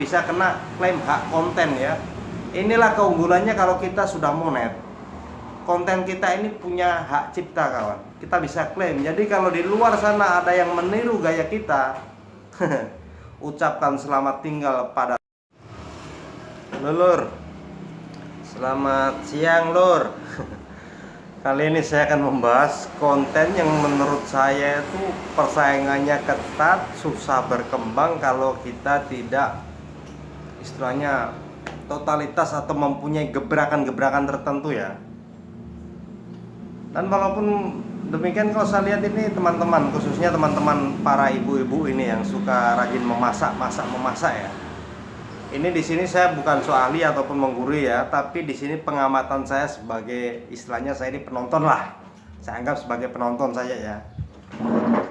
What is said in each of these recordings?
bisa kena klaim hak konten ya. Inilah keunggulannya kalau kita sudah monet. Konten kita ini punya hak cipta kawan. Kita bisa klaim. Jadi kalau di luar sana ada yang meniru gaya kita, ucapkan selamat tinggal pada Lur. Selamat siang Lur. Kali ini saya akan membahas konten yang menurut saya itu persaingannya ketat, susah berkembang kalau kita tidak istilahnya totalitas atau mempunyai gebrakan-gebrakan tertentu ya. Dan walaupun demikian, kalau saya lihat ini teman-teman, khususnya teman-teman para ibu-ibu ini yang suka rajin memasak ya. Ini di sini saya bukan so ahli ataupun menggurui ya, tapi di sini pengamatan saya sebagai istilahnya saya ini penonton lah. Saya anggap sebagai penonton saja ya.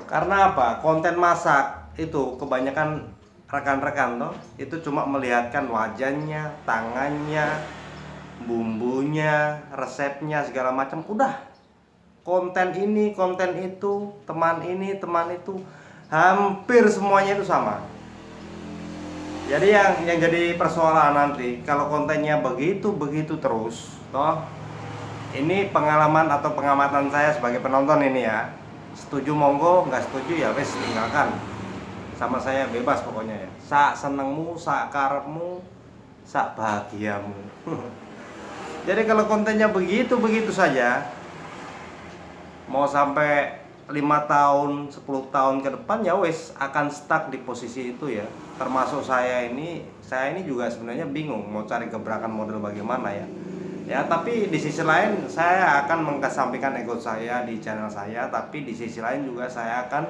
Karena apa? Konten masak itu kebanyakan rekan-rekan toh itu cuma melihatkan wajahnya, tangannya, bumbunya, resepnya segala macam, udah. Konten ini, konten itu, teman ini, teman itu, hampir semuanya itu sama. Jadi yang jadi persoalan nanti kalau kontennya begitu terus, toh ini pengalaman atau pengamatan saya sebagai penonton ini ya. Setuju monggo, nggak setuju ya wes tinggalkan. Sama saya bebas pokoknya ya. Sak senengmu, sak karepmu, sak bahagiamu. Jadi kalau kontennya begitu saja, mau sampai 5 tahun, 10 tahun ke depan ya wes akan stuck di posisi itu ya. Termasuk saya ini juga sebenarnya bingung mau cari gebrakan model bagaimana ya. Ya tapi di sisi lain saya akan mengesampingkan ego saya di channel saya, tapi di sisi lain juga saya akan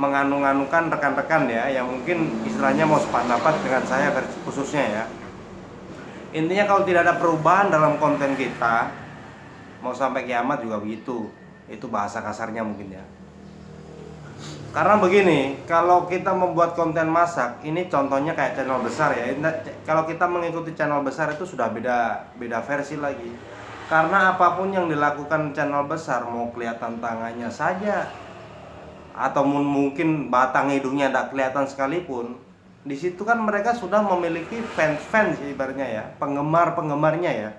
menganu-nganukan rekan-rekan ya yang mungkin istilahnya mau sependapat dengan saya khususnya ya. Intinya kalau tidak ada perubahan dalam konten kita, mau sampai kiamat juga begitu. Itu bahasa kasarnya mungkin ya. Karena begini, kalau kita membuat konten masak, ini contohnya kayak channel besar ya. Kalau kita mengikuti channel besar itu sudah beda versi lagi. Karena apapun yang dilakukan channel besar, mau kelihatan tangannya saja atau mungkin batang hidungnya tidak kelihatan sekalipun, di situ kan mereka sudah memiliki fans ibaratnya ya, penggemarnya ya.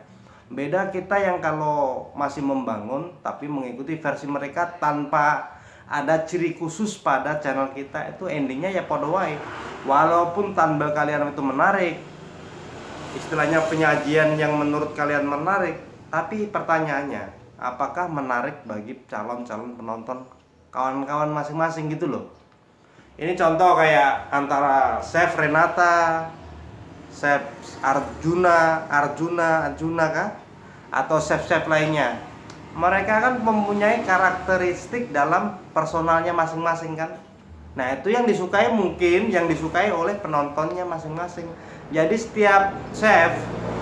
Beda kita yang kalau masih membangun tapi mengikuti versi mereka tanpa ada ciri khusus pada channel kita, itu endingnya ya podo wae. Walaupun thumbnail kalian itu menarik, istilahnya penyajian yang menurut kalian menarik, tapi pertanyaannya apakah menarik bagi calon-calon penonton kawan-kawan masing-masing gitu loh. Ini contoh kayak antara Chef Renata, Chef Arjuna kah? Atau chef-chef lainnya. Mereka kan mempunyai karakteristik dalam personalnya masing-masing kan. Nah itu yang disukai, mungkin yang disukai oleh penontonnya masing-masing. Jadi setiap chef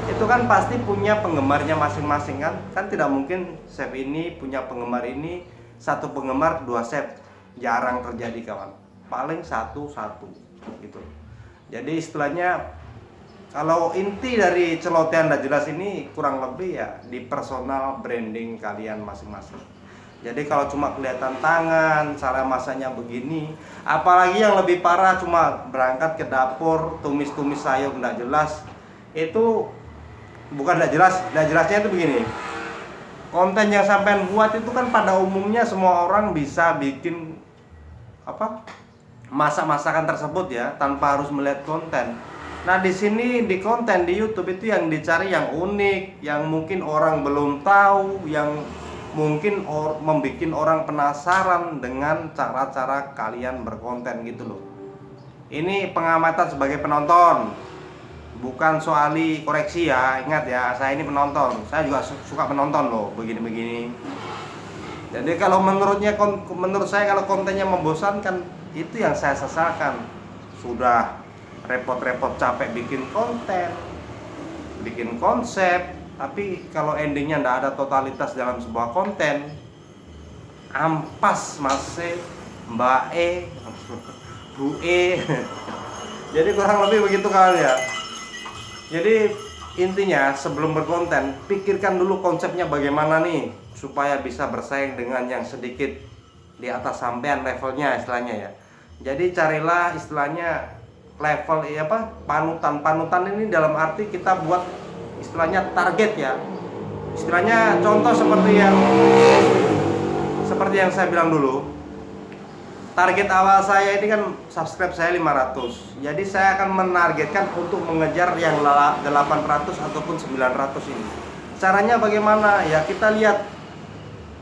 itu kan pasti punya penggemarnya masing-masing kan. Kan tidak mungkin chef ini punya penggemar ini, satu penggemar dua chef, jarang terjadi kawan. Paling satu gitu. Jadi istilahnya kalau inti dari celotehan dan jelas ini kurang lebih ya di personal branding kalian masing-masing. Jadi kalau cuma kelihatan tangan, cara masaknya begini, apalagi yang lebih parah cuma berangkat ke dapur tumis-tumis sayur nggak jelas, itu bukan nggak jelas, nggak jelasnya itu begini. Konten yang sampean buat itu kan pada umumnya semua orang bisa bikin masak-masakan tersebut ya tanpa harus melihat konten. Nah di sini di konten di YouTube itu yang dicari yang unik, yang mungkin orang belum tahu, yang mungkin membuat orang penasaran dengan cara-cara kalian berkonten gitu loh. Ini pengamatan sebagai penonton, bukan soali koreksi ya. Ingat ya, saya ini penonton, saya juga suka penonton loh begini-begini. Jadi kalau menurut saya kalau kontennya membosankan, itu yang saya sesalkan. Sudah repot-repot capek bikin konten, bikin konsep, tapi kalau endingnya tidak ada totalitas dalam sebuah konten, ampas masih Mbak E, Bu E. Jadi kurang lebih begitu kali ya. Jadi intinya sebelum berkonten, pikirkan dulu konsepnya bagaimana nih supaya bisa bersaing dengan yang sedikit di atas sampean levelnya istilahnya ya. Jadi carilah istilahnya level panutan ini dalam arti kita buat istilahnya target ya. Istilahnya contoh seperti yang saya bilang dulu. Target awal saya ini kan subscribe saya 500. Jadi saya akan menargetkan untuk mengejar yang 800 ataupun 900 ini. Caranya bagaimana? Ya kita lihat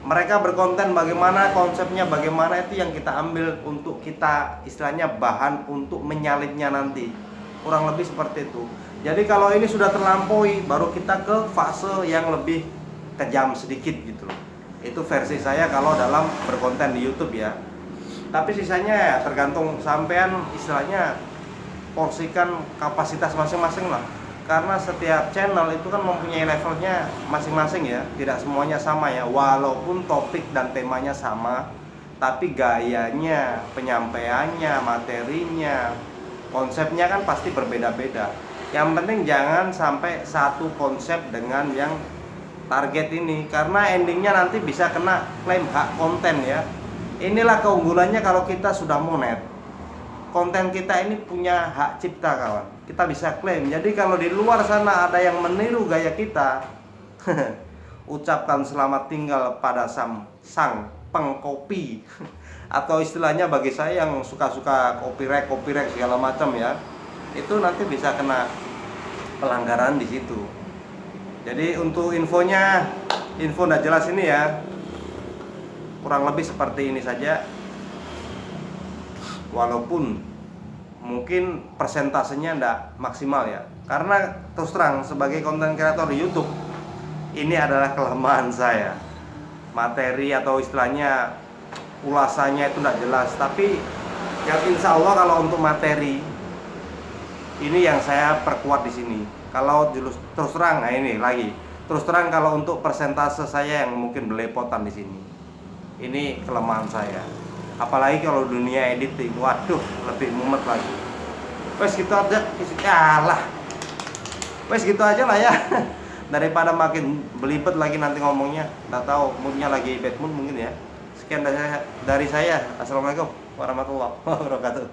mereka berkonten bagaimana, konsepnya bagaimana, itu yang kita ambil untuk kita istilahnya bahan untuk menyalipnya nanti. Kurang lebih seperti itu. Jadi kalau ini sudah terlampaui, baru kita ke fase yang lebih kejam sedikit gitu loh. Itu versi saya kalau dalam berkonten di YouTube ya. Tapi sisanya ya tergantung sampean istilahnya porsikan kapasitas masing-masing lah. Karena setiap channel itu kan mempunyai levelnya masing-masing ya, tidak semuanya sama ya. Walaupun topik dan temanya sama, tapi gayanya, penyampaiannya, materinya, konsepnya kan pasti berbeda-beda. Yang penting jangan sampai satu konsep dengan yang target ini, karena endingnya nanti bisa kena klaim hak konten ya. Inilah keunggulannya kalau kita sudah monet. Konten kita ini punya hak cipta kawan. Kita bisa klaim. Jadi kalau di luar sana ada yang meniru gaya kita, ucapkan selamat tinggal pada sang pengkopi. Atau istilahnya bagi saya yang suka-suka copyright segala macam ya, itu nanti bisa kena pelanggaran di situ. Jadi untuk info nggak jelas ini ya, kurang lebih seperti ini saja. Walaupun mungkin persentasenya enggak maksimal ya, karena terus terang sebagai konten kreator di YouTube ini adalah kelemahan saya. Materi atau istilahnya ulasannya itu enggak jelas. Tapi yang insya Allah kalau untuk materi ini yang saya perkuat di sini. Kalau terus terang, nah ini lagi terus terang kalau untuk persentase saya yang mungkin belepotan di sini. Ini kelemahan saya. Apalagi kalau dunia editing, waduh lebih mumet lagi. Wes gitu aja, wes gitu aja lah ya. Daripada makin belibet lagi nanti ngomongnya, nggak tahu moodnya lagi bad mood mungkin ya. Sekian dari saya. Assalamualaikum warahmatullahi wabarakatuh.